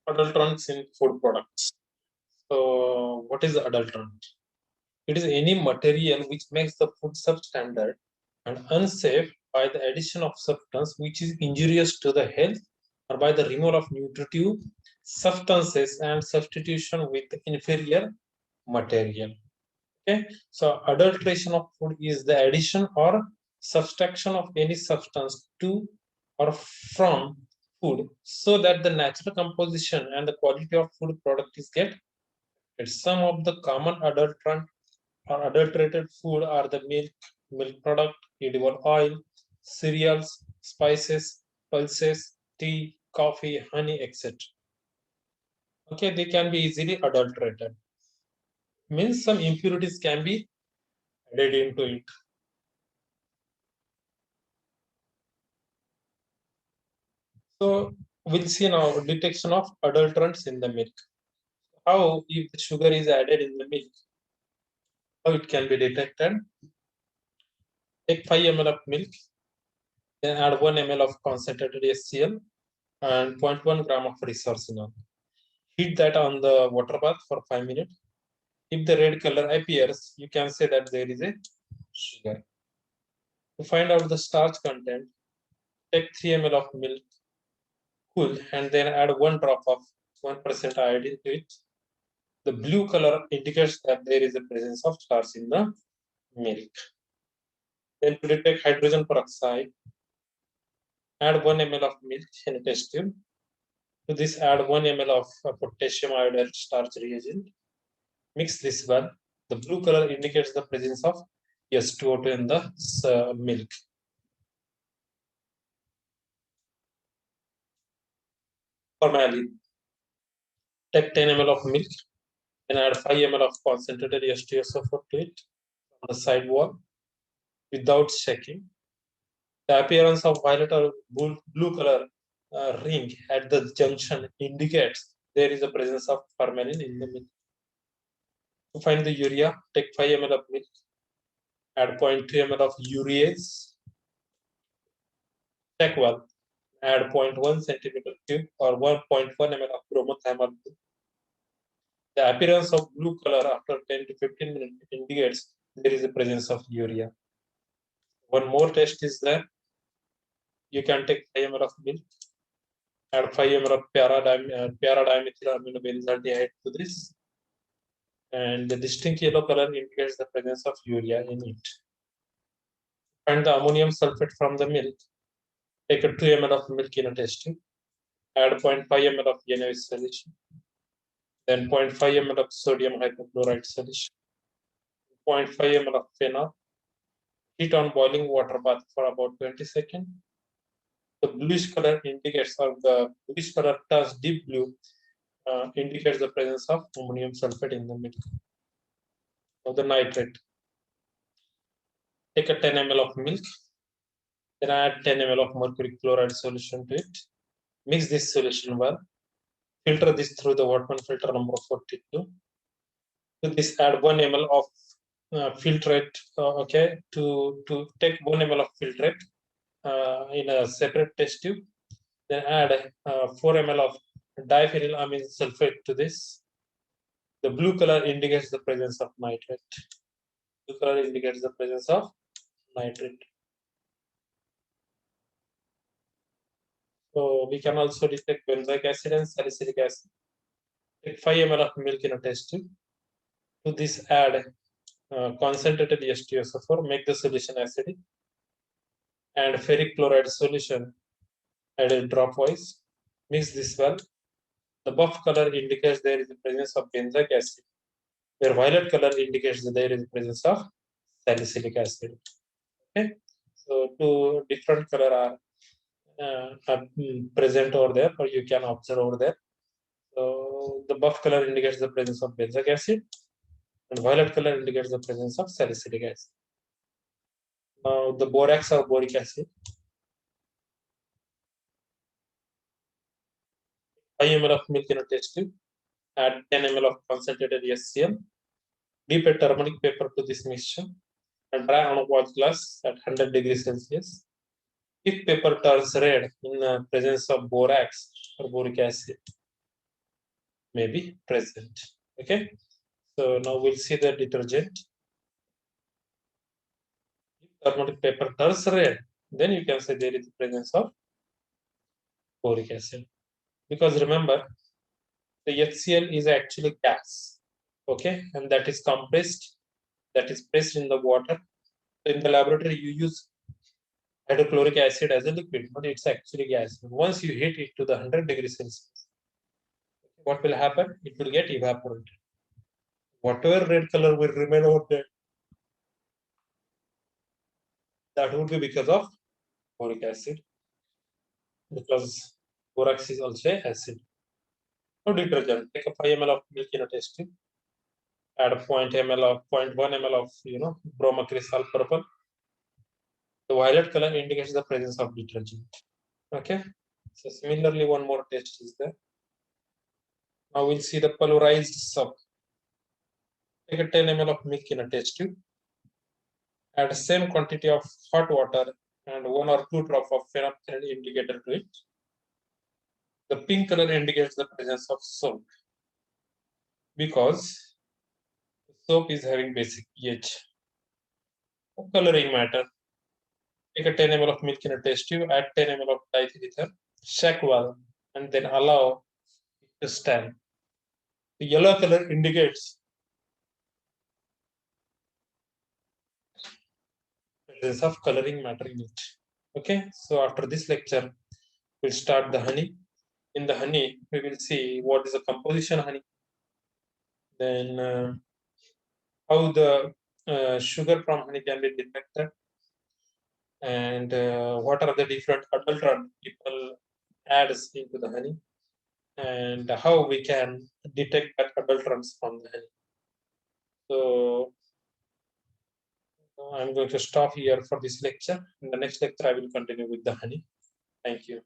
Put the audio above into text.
Adulterants in food products. So, what is adulterant? It is any material which makes the food substandard and unsafe by the addition of substance which is injurious to the health or by the removal of nutritive substances and substitution with inferior material. Okay, so adulteration of food is the addition or subtraction of any substance to or from food so that the natural composition and the quality of food product is get. Some of the common adulterant or adulterated food are the milk product, edible oil, cereals, spices, pulses, tea, coffee, honey, etc. Okay, they can be easily adulterated. Means some impurities can be added into it. So we'll see now detection of adulterants in the milk. How if the sugar is added in the milk, how it can be detected? Take 5 ml of milk, then add 1 ml of concentrated HCl and 0.1 gram of resorcinol. Heat that on the water bath for 5 minutes. If the red color appears, you can say that there is a sugar. To find out the starch content, take 3 ml of milk, cool, and then add 1 drop of 1% iodine to it. The blue color indicates that there is a presence of starch in the milk. Then to detect hydrogen peroxide, add 1 ml of milk in a test tube. To this, add 1 ml of potassium iodide starch reagent. Mix this well. The blue color indicates the presence of S2O2 in the milk. Formalin. Take 10 ml of milk and add 5 ml of concentrated H2SO4 to it on the side wall without shaking. The appearance of violet or blue color ring at the junction indicates there is a presence of formalin in the milk. To find the urea, take 5 ml of milk, add 0.3 ml of urease, check well, add 0.1 centimeter cube or 1.1 ml of bromothiamine. The appearance of blue color after 10 to 15 minutes indicates there is a presence of urea. One more test is there. You can take 5 ml of milk, add 5 ml of para-dimethyl aminobenzyaldehyde to this, and the distinct yellow color indicates the presence of urea in it. And the ammonium sulfate from the milk, take a 2 ml of milk in a test tube, add 0.5 ml of NaOH solution, then 0.5 ml of sodium hypochlorite solution, 0.5 ml of phenol, heat on boiling water bath for about 20 seconds. The bluish color indicates, or the bluish color turns deep blue, indicates the presence of ammonium sulfate in the milk. Of the nitrate, take a 10 ml of milk, then add 10 ml of mercury chloride solution to it. Mix this solution well. Filter this through the Wortmann filter number 42. To this, add 1 ml of filtrate. Okay, to take 1 ml of filtrate in a separate test tube. Then add 4 ml of diphenylamine sulfate to this. The blue color indicates the presence of nitrate. Blue color indicates the presence of nitrate. So we can also detect benzoic acid and salicylic acid. Take 5 ml of milk in a test tube. To this, add concentrated H2SO4, make the solution acidic, and ferric chloride solution added dropwise. Mix this well. The buff color indicates there is the presence of benzoic acid, where violet color indicates that there is the presence of salicylic acid. Okay, so two different color are present over there, or you can observe over there. So the buff color indicates the presence of benzoic acid, and violet color indicates the presence of salicylic acid. Now the borax or boric acid. 5 ml of milk in a test tube, add 10 ml of concentrated HCl, dip a turmeric paper to this mixture, and dry on a watch glass at 100 degrees Celsius. If paper turns red in the presence of borax or boric acid, may be present. Okay, so now we'll see the detergent. If thermometric paper turns red, then you can say there is the presence of boric acid. Because remember, the HCl is actually gas, okay, and that is compressed, that is pressed in the water. In the laboratory, you use hydrochloric acid as a liquid, but it's actually gas. Once you heat it to the 100 degrees Celsius, what will happen? It will get evaporated. Whatever red color will remain over there, that would be because of boric acid, because borax is also acid. Now detergent, take a 5 ml of milk in a test tube, add 0.1 ml of bromocresol purple. The violet color indicates the presence of detergent. Okay, so similarly, one more test is there. Now we'll see the pulverized soap. Take a 10 ml of milk in a test tube, add same quantity of hot water and 1 or 2 drops of phenolphthalein indicator to it. The pink color indicates the presence of soap because soap is having basic pH. Coloring matter. Take a 10 ml of milk in a test tube, add 10 ml of diethyl ether, shake well, and then allow it to stand. The yellow color indicates presence of coloring matter in it. Okay, so after this lecture, we'll start the honey. In the honey, we will see what is the composition of honey, then how the sugar from honey can be detected, and what are the different adulterant people adds into the honey, and how we can detect that adulterants from the honey. So I'm going to stop here for this lecture. In the next lecture, I will continue with the honey. Thank you.